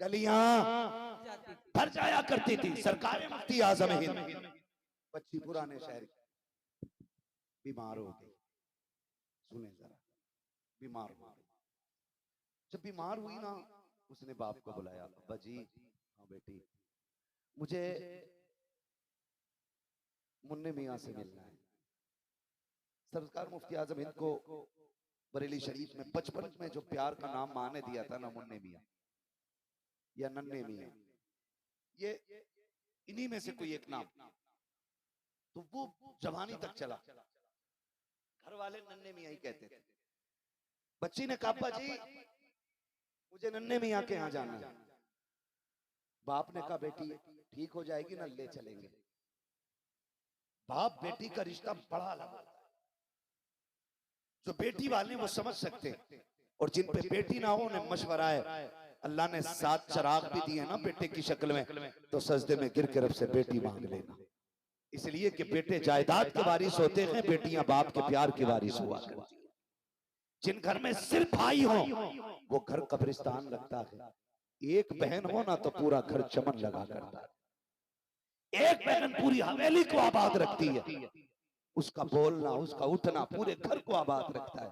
गलियां भर जाया करती थी। सरकार मुफ्ती आजम हिंद बच्ची पुराने शहर की बीमार हो गई। सुने जरा, बीमार हो गई। जब बीमार हुई ना, उसने बाप को बुलाया, अब्बा जी, हाँ बेटी, मुझे मुन्ने मियां से मिलना है। सरकार मुफ्ती आजम हिंद को बरेली शरीफ में बचपन में जो प्यार का नाम माँ ने दिया था ना, मुन्ने मियां या नन्हे मियां, ये इन्हीं में से कोई एक नाम, तो वो जवानी तक चला। घर वाले नन्हे मियां ही कहते थे। बच्ची ने कहा, अब्बा जी मुझे नन्हे मियां के यहाँ जाना है। बाप ने कहा, बेटी ठीक हो जाएगी ना, ले चलेंगे। बाप बेटी का रिश्ता बड़ा अलग होता है। जो बेटी वाले वो समझ सकते हैं, और जिन पे बेटी ना हो उन्हें मशवरा है। अल्लाह ने 7 चिराग भी दिए ना बेटे की शक्ल में, तो सजदे में गिर के रब से बेटी मांग लेना। इसलिए कि बेटे जायदाद के वारिस होते हैं, बेटियां बाप के प्यार की वारिस हुआ करती हैं। जिन घर में सिर्फ भाई हो वो घर कब्रिस्तान लगता है। एक बहन हो ना तो पूरा घर चमन लगा करता है। एक बहन पूरी हवेली को आबाद रखती है। उसका बोलना, उसका उठना पूरे घर को आबाद रखता है।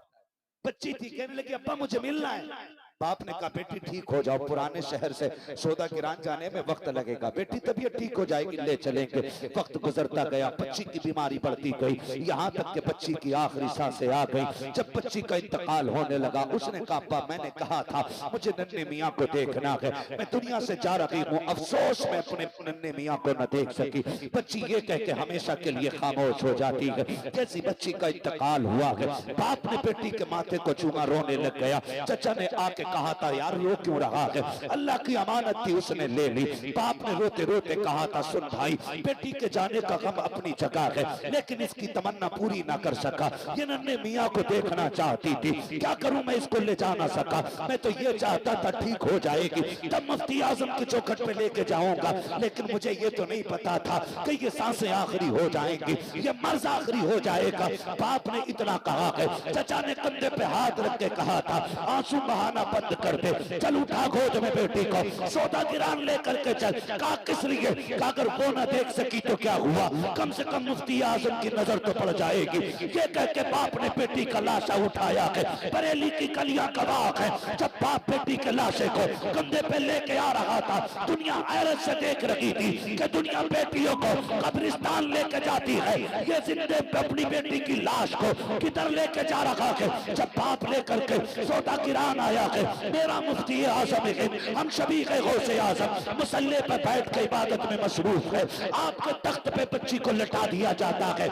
बच्ची थी, कहने लगी, अब्बा मुझे मिलना है। बाप ने कहा, बेटी ठीक हो जाओ, पुराने शहर से सौदा गिरान जाने में वक्त लगेगा। बेटी तबीयत ठीक हो जाएगी, ले चलेंगे। वक्त गुजरता गया, बच्ची की बीमारी बढ़ती गई, यहाँ तक कि बच्ची की आखिरी सांसें आ गई। जब बच्ची का इंतकाल होने लगा, उसने कहा, अब्बा मैंने कहा था मुझे नन्हे मियाँ को देखना है, मैं दुनिया से जा रही हूँ, अफसोस मैं अपने नन्हे मियाँ को न देख सकी। बच्ची ये कह के हमेशा के लिए खामोश हो जाती है। जैसी बच्ची का इंतकाल हुआ है, बाप ने बेटी के माथे को चूमा, रोने लग गया। चचा ने आके कहा था, यार रो क्यों रहा है, अल्लाह की अमानत थी उसने ले ली। बाप ने रोते रोते कहा था, सुन भाई, बेटी के जाने का गम अपनी जगह है, लेकिन इसकी तमन्ना पूरी ना कर सका। ये नन्हे मियाँ को देखना चाहती थी, क्या करूं मैं, इसको ले जा ना सका। मैं तो ये चाहता था ठीक हो जाएगी, तब मुफ्ती आजम की चौखट पे लेके जाऊंगा, लेकिन मुझे ये तो नहीं पता था कि ये सांसें आखिरी हो जाएंगी, ये मर्ज आखिरी हो जाएगा। बाप ने इतना कहा है। चचा ने कंधे पे हाथ रख के कहा था, आंसू बहाना बंद कर दे, चल उठा गोद में बेटी को, सौदा गिरान लेकर के चल। कहा किस लिए? कहा अगर वो ना देख सकी तो क्या हुआ, कम से कम मुफ्ती आजम की नजर तो पड़ जाएगी। ये कह के बाप ने बेटी का लाशा उठाया है। बरेली की गलियां गवाह है, जब बाप बेटी के लाशे को कंधे पे लेके आ रहा था, दुनिया हैरत से देख रही थी कि दुनिया बेटियों को कब्रिस्तान लेके जाती है, ये जिंदे अपनी बेटी की लाश को किधर लेके जा रहा है। जब बाप लेकर के सौदा गिरान आया है, मेरा मुफ्ती आजम है, हम सभी के गौसे आजम मुसल्ले पर बैठ के इबादत में मसरूफ है। आपके तख्त पे बच्ची को लटा दिया जाता है,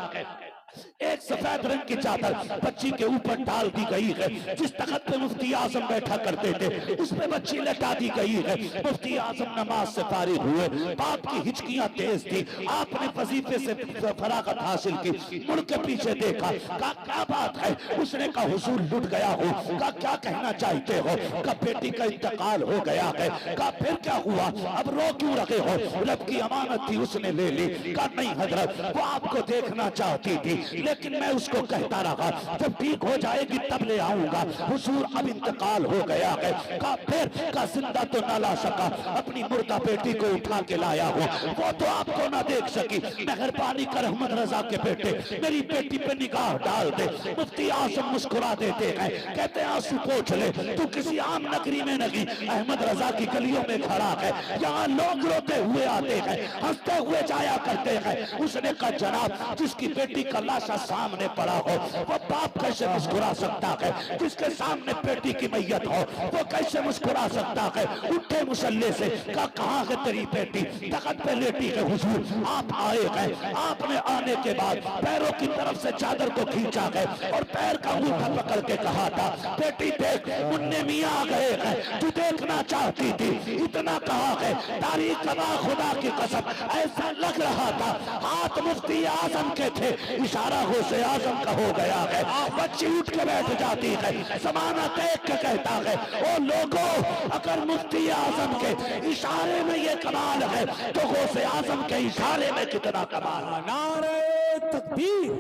एक सफेद रंग की चादर बच्ची के ऊपर डाल दी गई है। जिस तख्त पे मुफ्ती आजम बैठा करते थे उस पे बच्ची लटा दी गई है। मुफ्ती आजम नमाज से फारिग हुए, बाप की हिचकियां तेज थी, आपने वजीफे से फरागत हासिल की, मुड़ के पीछे देखा, कहा क्या बात है। उसने कहा हुजूर लुट गया हो। कहा क्या कहना चाहते हो? कहा बेटी का इंतकाल हो गया है। कहा फिर क्या हुआ, अब रो क्यों रहे हो? रब की अमानत थी उसने ले ली। कहा नहीं हजरत, वो आपको देखना चाहती थी, लेकिन मैं उसको कहता रहा जब ठीक हो जाएगी तब ले आऊंगा। हुजूर अब इंतकाल हो गया है। कहा फिर? का जिंदा तो ना ला सका, अपनी मुर्दा बेटी को उठा के लाया हो, वो तो आपको ना देख सकी। मेहरबानी कर अहमद रजा के बेटे, मेरी बेटी पे निगाह डाल दे। मुफ्ती आजम मुस्कुरा देते हैं, कहते हैं आंसू पोंछ ले, तू किसी आम नगरी में नहीं, अहमद रजा की गलियों में खड़ा है, यहाँ लोग रोते हुए आते हैं, हंसते हुए जाया करते हैं। उसने कहा जनाब, जिसकी बेटी का लाशा सामने पड़ा हो वो बाप कैसे मुस्कुरा सकता है? जिसके सामने बेटी की मैयत हो वो कैसे मुस्कुरा सकता है? उठे मुसल्ले से, कहा कहाँ है तेरी बेटी? तख्त पे लेटी है। हुजूर आप आए हैं, आपने आने के बाद पैरों की तरफ से चादर को खींचा है और पैर का अंगूठा पकड़ के कहा था, बेटी देख मुन्ने मियां आ गए हैं, तू देखना चाहती थी। इतना कहा है, तारीख गवाह खुदा की कसम, ऐसा लग रहा था हाथ मुफ्ती आजम के थे, इशारा गौसे आजम का हो गया है। बच्ची उठ के बैठ जाती है, जमाना देख के कहता है, ओ लोगों, अगर मुफ्ती आजम के इशारे में ये कमाल है तो गौसे आजम के इशारे में कितना कमाल है। नारे तकबीर,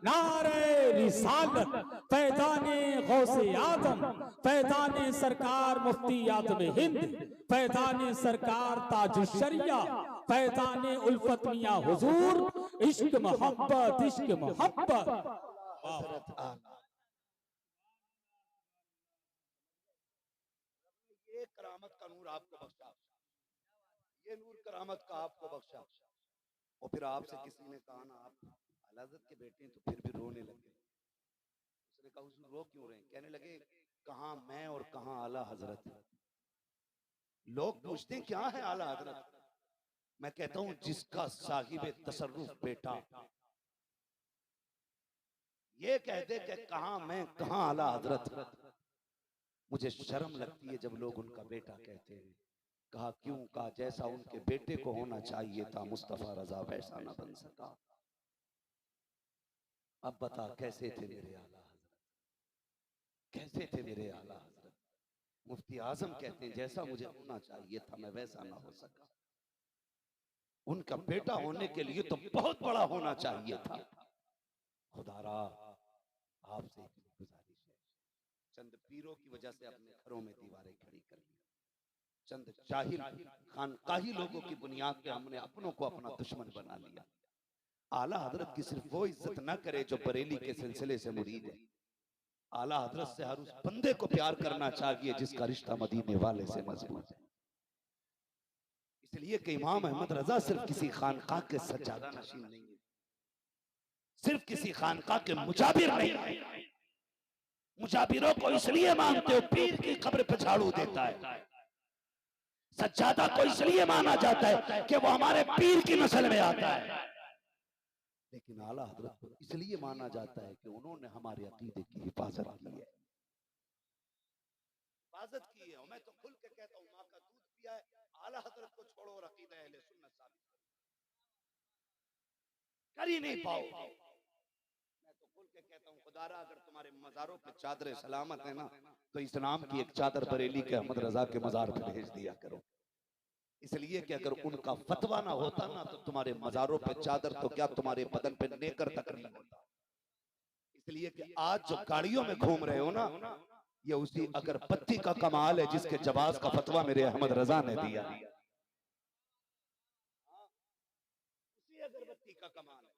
नारे रिसालत फैजाने गौसे आजम, फैजाने सरकार मुफ्ती आजम हिंद, फैजाने सरकार ताजुश्शरिया, फैजाने उल्फत मियां हुजूर, इश्क मोहब्बत इश्क मोहब्बत। हजरत आला ये करामत का नूर आपको बख्शा, ये नूर करामत का आपको बख्शा। और फिर आपसे किसी ने कहा ना आप आला हज़रत के बेटे हैं, तो फिर भी रोने लगे। उसने कहा हुजूर रो क्यों रहे हैं? कहने लगे कहां मैं और कहां आला हजरत। लोग पूछते हैं क्या है आला हजरत? मैं कहता हूं जिसका साहिब तसर्रुफ बेटा ये कह दे कि कहां मैं कहां आला हजरत, मुझे शर्म लगती है जब लोग उनका बेटा कहते हैं। कहा क्यों? कहा जैसा उनके बेटे को होना चाहिए था मुस्तफा रजा वैसा ना बन सका। अब बता कैसे थे मेरे आला हजरत, कैसे थे मेरे आला हजरत? मुफ्ती आजम कहते हैं जैसा मुझे होना चाहिए था मैं वैसा ना हो सका। उनका बेटा होने के लिए तो बहुत बड़ा होना चाहिए था। खुदारा आपसे एक गुजारिश है, चंद पीरों की वजह से अपने घरों में दीवारें खड़ी कर ली, चंद जाहिल खानकाही लोगों की बुनियाद पे हमने अपनों को अपना दुश्मन बना लिया। आला हजरत की सिर्फ वो इज्जत न करे जो बरेली के सिलसिले से मुरीद है। आला हजरत से हर उस बंदे को प्यार करना चाहिए जिसका रिश्ता मदीने वाले से मजबूत है। इसलिए कि इमाम अहमद रजा सिर्फ किसी खानकाह के सज्जादा नशीन नहीं है, सिर्फ किसी खानकाह के मुजाबिर नहीं है। मुजाबिरों को इसलिए मानते हो पीर की कब्र पे झाड़ू देता है, सज्जादा को इसलिए माना जाता है कि वो हमारे पीर की नस्ल में आता है। लेकिन आला हजरत को इसलिए माना जाता है कि उन्होंने हमारे अकीदे की हिफाजत की है, हिफाजत की है। और मैं तो खुल के कहता हूँ माँ का दूध पिया है, आला हजरत को छोड़ो और अकीदा अहले सुन्नत साबित कर ही नहीं पाओ। मैं तो खुल के कहता हूँ खुदारा अगर तुम्हारे मजारों पे चादर सलामत है ना, तो इस्लाम की एक चादर बरेली के अहमद रजा के मजार पे भेज दिया करो। इसलिए कि अगर उनका फतवा ना होता ना तो तुम्हारे मजारों पे चादर तो क्या तुम्हारे बदन पे नेकर तक नहीं होता। इसलिए कि आज जो गाड़ियों में घूम रहे हो ना, ये उसी अगरबत्ती का कमाल है जिसके जवाब का फतवा मेरे अहमद रजा ने दिया। उसी अगरबत्ती का कमाल है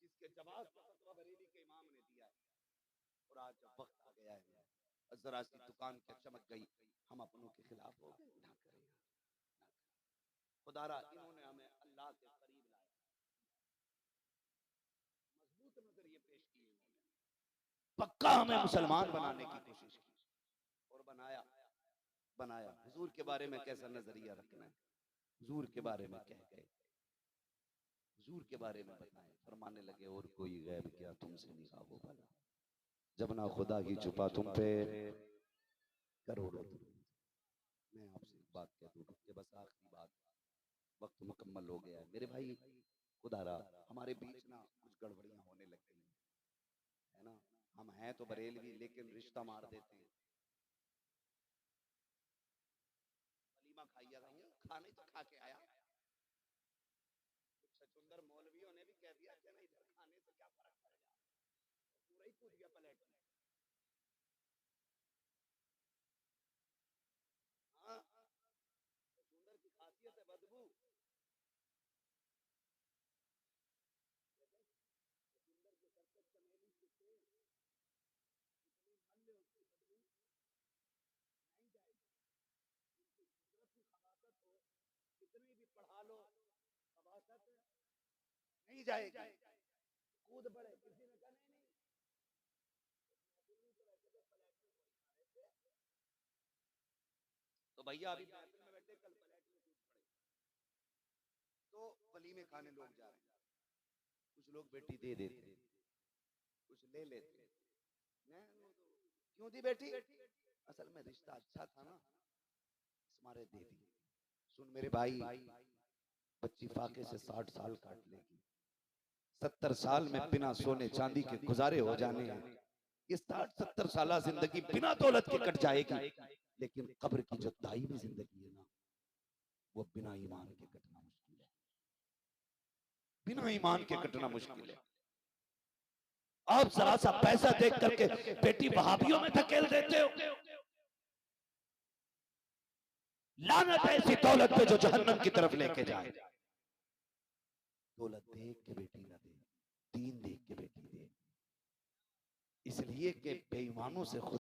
जिसके जवाब का फतवा बरेली के इमाम ने दिया है। और आज जब वक्त आ गया है, जरा सी दुकान क्या चमक गई, हम अपनों के खिलाफ हो गए। ना करें, ना करें। खुदारा इन्होंने हमें अल्लाह के करीब लाया, मजबूत नजरिए पेश किए इन्होंने, पक्का हमें मुसलमान बनाने की कोशिश की और बनाया। बनाया हुजूर के बारे में कैसा नजरिया रखना है, हुजूर के बारे में कह गए, हुजूर के बारे में बताएं, फरमाने लगे और कोई गैब क्या तुमसे निकाबो भला, जब ना खुदा की छुपा तुम पे करोड़ों। मैं आपसे एक बात कह दूं कि बस आखिरी बात, वक्त मुकम्मल हो गया है मेरे भाई। खुदारा हमारे बीच ना कुछ गड़बड़ियां होने लग गई है ना, हम हैं तो बरेलवी लेकिन रिश्ता मार देते हैं। वलीमा खाइया खाने तो खा के आया, छचुंदर मौलवियों ने भी कह दिया कि ना इधर खाने से क्या फर्क पड़ेगा, पूरा ही पूछ गया प्लेट में। हाँ, छचुंदर की खासियत है बदबू, छचुंदर के सर पे चमेली के तेल इतनी मल्ले उसकी बदबू नहीं जाएगी। उनकी कुदरत की खबासत हो, कितनी भी पढ़ा लो खबासत नहीं जाएगी। कूद पड़े, किसी ने कहा नहीं नहीं तो भैया अभी महफिल में बैठे कल फ्लैट में कूद पड़े। तो वलीमे खाने लोग जा रहे हैं, कुछ लोग बेटी दे देते, कुछ ले लेते। मैं क्यों दी बेटी? असल में रिश्ता अच्छा था ना, तुम्हारे दे दी। सुन मेरे भाई, बच्ची फाके से 60 साल काट लेगी, 70 साल में बिना सोने चांदी के गुजारे हो जाने हैं। ये 60-70 साल जिंदगी बिना दौलत के कट जाएगी, लेकिन कब्र की जो दायमी जिंदगी है ना, वो बिना ईमान के कटना मुश्किल है, बिना ईमान के कटना मुश्किल है। आप जरा सा पैसा देख करके बेटी वहाबियों में धकेल देते हो। लानत है ऐसी दौलत पे जो जहन्नम की तरफ लेके जाए। दौलत देख के बेटी ना दे, दीन देख के बेटी दे, इसलिए कि बेईमानों से खुद